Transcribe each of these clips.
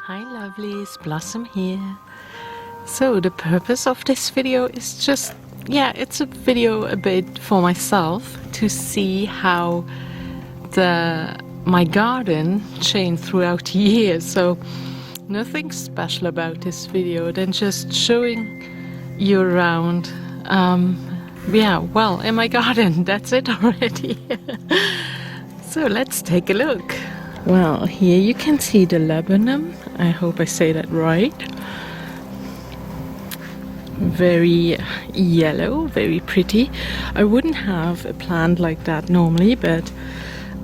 Hi lovelies, Blossom here. So the purpose of this video is just, it's a video a bit for myself to see how my garden changed throughout the years. So nothing special about this video than just showing you around, in my garden. That's it already. So let's take a look. Well, here you can see the laburnum. I hope I say that right. Very yellow, very pretty. I wouldn't have a plant like that normally, but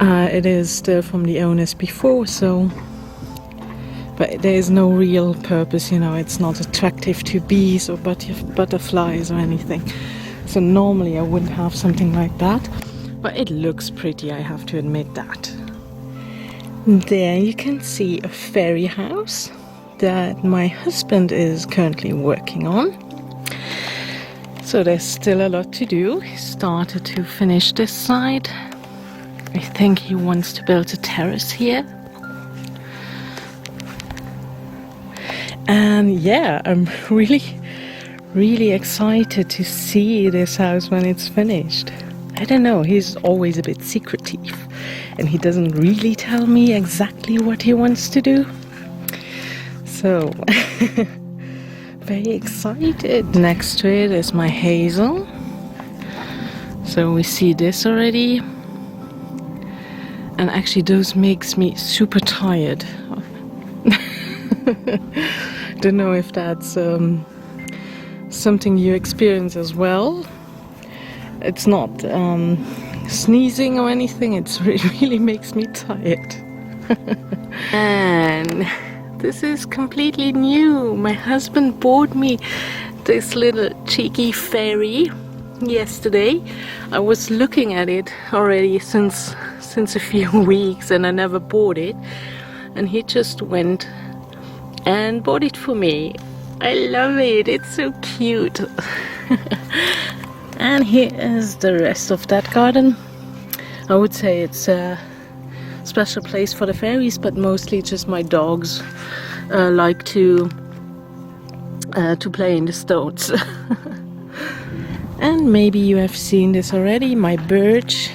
it is still from the owners before, so. But there is no real purpose, it's not attractive to bees or butterflies or anything. So normally I wouldn't have something like that, but it looks pretty, I have to admit that. There you can see a fairy house that my husband is currently working on. So there's still a lot to do. He started to finish this side. I think he wants to build a terrace here. And yeah, I'm really excited to see this house when it's finished. I don't know, he's always a bit secretive and he doesn't really tell me exactly what he wants to do. So, very excited. Next to it is my hazel. So we see this already. And actually those makes me super tired. Don't know if that's something you experience as well. It's not sneezing or anything, it really makes me tired. And this is completely new. My husband bought me this little cheeky fairy yesterday. I was looking at it already since a few weeks and I never bought it. And he just went and bought it for me. I love it, it's so cute. And here is the rest of that garden. I would say it's a special place for the fairies, but mostly just my dogs like to play in the stones. And maybe you have seen this already, my birch.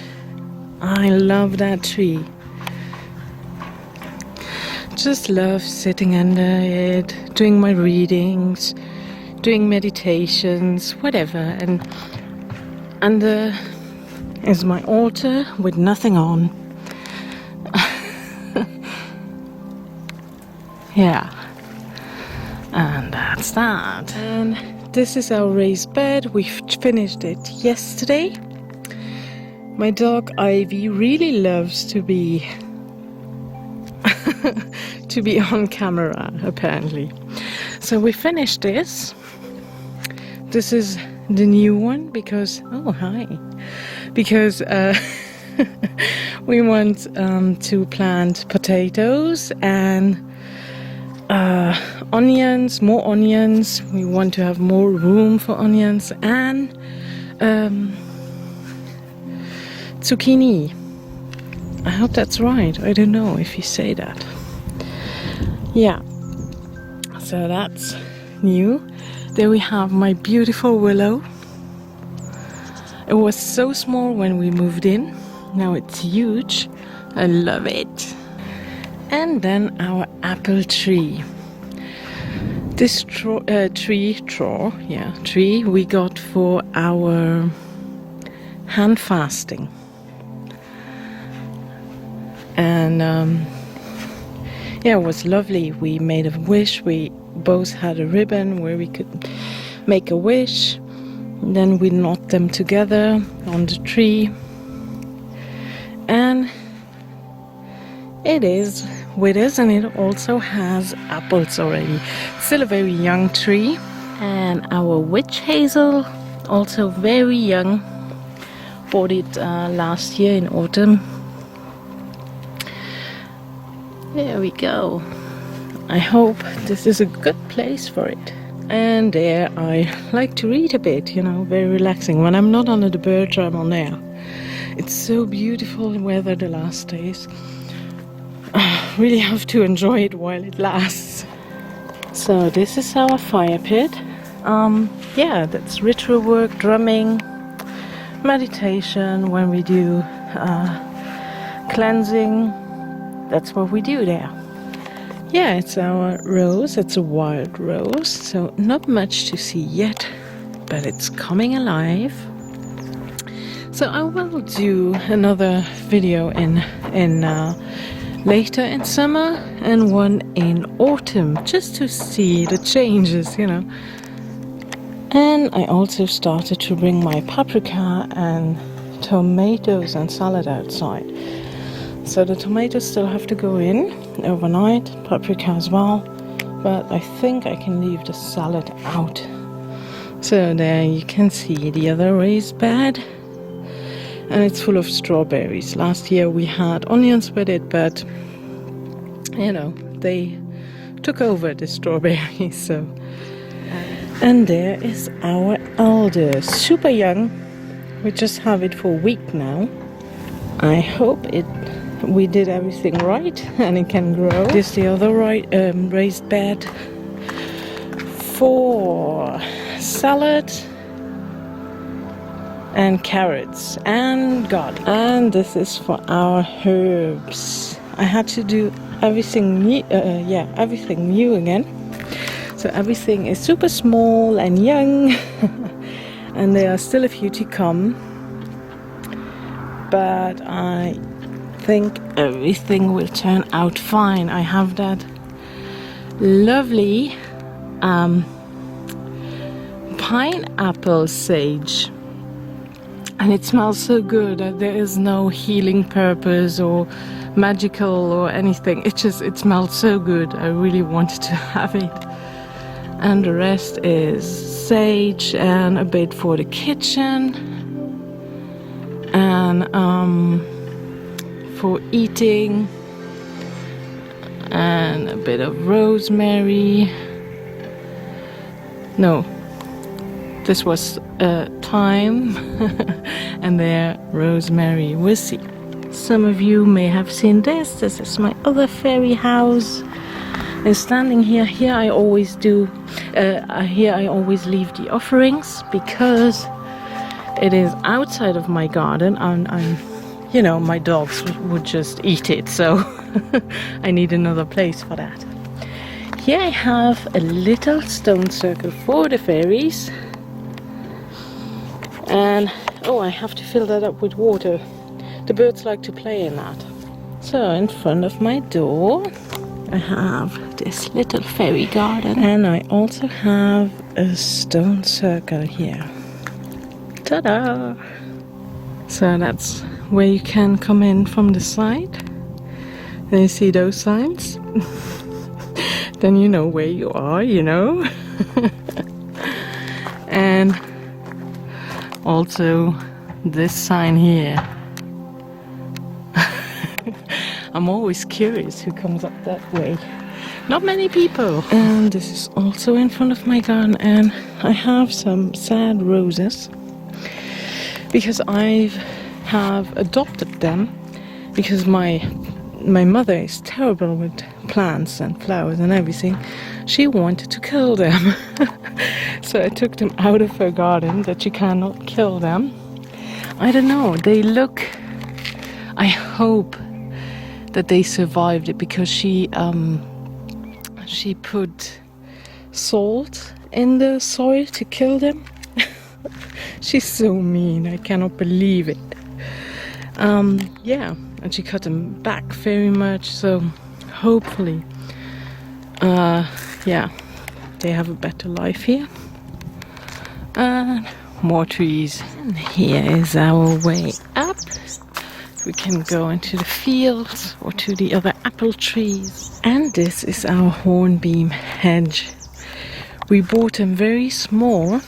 I love that tree. Just love sitting under it, doing my readings, doing meditations, whatever. And under is my altar with nothing on. Yeah, and that's that. And this is our raised bed. We finished it yesterday. My dog Ivy really loves to be on camera, apparently. So we finished this. This is the new one because we want to plant potatoes and onions, more onions. We want to have more room for onions and zucchini. I hope that's right. I don't know if you say that. Yeah, so that's new. There we have my beautiful willow. It was so small when we moved in. Now it's huge. I love it. And then our apple tree. This tree we got for our hand fasting. And it was lovely. We made a wish. We both had a ribbon where we could make a wish. And then we knot them together on the tree. And it is with us, and it also has apples already. Still a very young tree. And our witch hazel, also very young. Bought it last year in autumn. There we go. I hope this is a good place for it. And there I like to read a bit, very relaxing. When I'm not under the birch, I'm on there. It's so beautiful weather the last days. really have to enjoy it while it lasts. So this is our fire pit. Yeah, that's ritual work, drumming, meditation. When we do cleansing, that's what we do there. Yeah, it's our rose. It's a wild rose, so not much to see yet, but it's coming alive. So I will do another video in later in summer and one in autumn, just to see the changes, you know. And I also started to bring my paprika and tomatoes and salad outside. So the tomatoes still have to go in overnight, paprika as well, but I think I can leave the salad out. So there you can see the other raised bed, and it's full of strawberries. Last year we had onions with it, but you know, they took over the strawberries. So, and there is our elder, super young. We just have it for a week now. I hope we did everything right and it can grow. This is the other raised bed for salad and carrots and garlic. And this is for our herbs. I had to do everything new, everything new again. So everything is super small and young, and there are still a few to come. But I think everything will turn out fine. I have that lovely pineapple sage, and it smells so good that there is no healing purpose or magical or anything. It smells so good. I really wanted to have it. And the rest is sage and a bit for the kitchen and for eating, and a bit of rosemary. No, this was thyme and there rosemary. We'll see. Some of you may have seen this. This is my other fairy house. And standing here, I always leave the offerings because it is outside of my garden, and you know, my dogs would just eat it, so I need another place for that. Here I have a little stone circle for the fairies, and oh, I have to fill that up with water. The birds like to play in that. So in front of my door I have this little fairy garden, and I also have a stone circle here. Ta-da! So that's where you can come in from the side. Then you see those signs. Then you know where you are, you know. And also this sign here. I'm always curious who comes up that way. Not many people. And this is also in front of my garden, and I have some sad roses because I have adopted them because my mother is terrible with plants and flowers and everything. She wanted to kill them. So I took them out of her garden, that you cannot kill them. I don't know, they look, I hope that they survived it, because she put salt in the soil to kill them. She's so mean, I cannot believe it. Yeah, and she cut them back very much, so hopefully yeah, they have a better life here. And more trees. And here is our way up. We can go into the fields or to the other apple trees. And this is our hornbeam hedge. We bought them very small,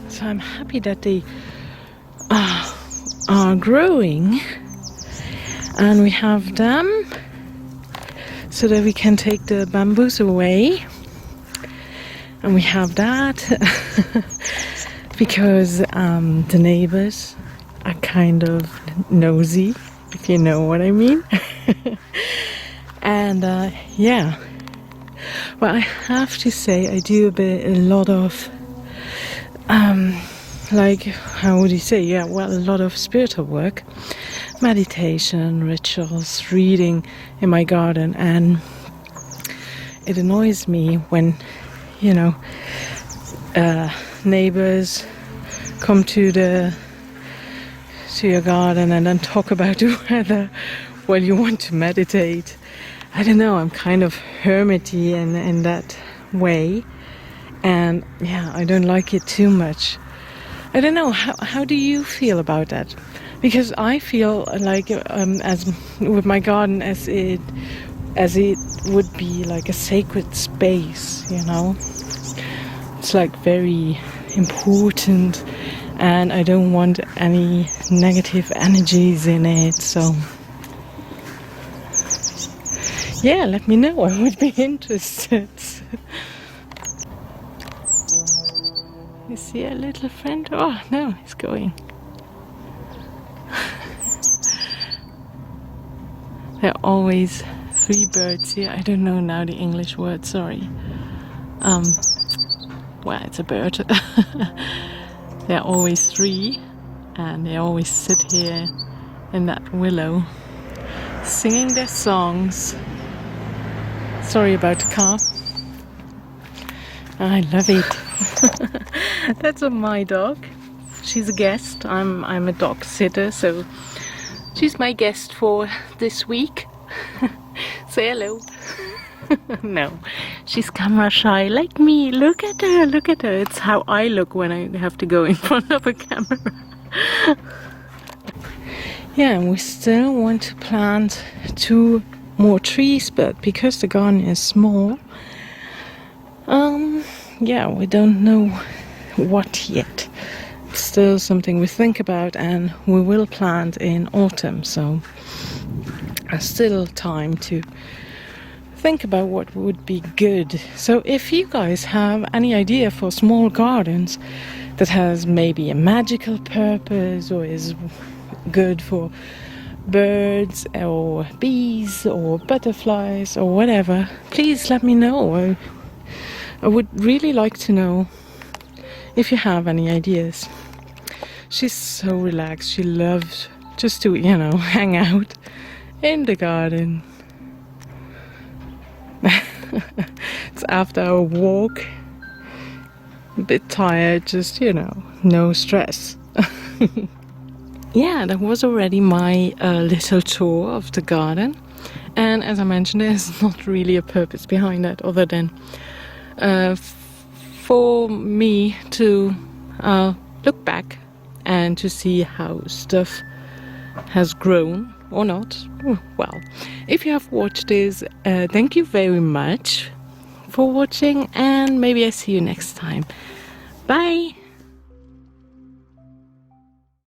so I'm happy that they are growing. And we have them so that we can take the bamboos away. And we have that because the neighbors are kind of nosy, if you know what I mean. And yeah, well, I have to say I do a lot of like, how would you say, yeah, well, a lot of spiritual work, meditation, rituals, reading in my garden. And it annoys me when, you know, neighbors come to your garden and then talk about the weather while you want to meditate. I don't know, I'm kind of hermity in that way, and yeah, I don't like it too much. I don't know, how do you feel about that? Because I feel like as with my garden as it would be like a sacred space, you know. It's like very important, and I don't want any negative energies in it, so yeah, let me know, I would be interested. You see a little friend? Oh no, he's going. There are always 3 birds here. I don't know now the English word, sorry. Well, it's a bird. There are always 3, and they always sit here in that willow, singing their songs. Sorry about the car. I love it. That's my dog. She's a guest. I'm a dog sitter, so she's my guest for this week. Say hello. No, she's camera shy like me. Look at her, look at her. It's how I look when I have to go in front of a camera. Yeah, and we still want to plant 2 more trees, but because the garden is small, yeah, we don't know what yet. It's still something we think about, and we will plant in autumn, so there's still time to think about what would be good. So if you guys have any idea for small gardens that has maybe a magical purpose or is good for birds or bees or butterflies or whatever, please let me know. I would really like to know if you have any ideas. She's so relaxed. She loves just to, you know, hang out in the garden. It's after our walk. A bit tired, just, you know, no stress. Yeah, that was already my little tour of the garden. And as I mentioned, there's not really a purpose behind that other than for me to look back and to see how stuff has grown or not. Well, if you have watched this, thank you very much for watching, and maybe I see you next time. Bye!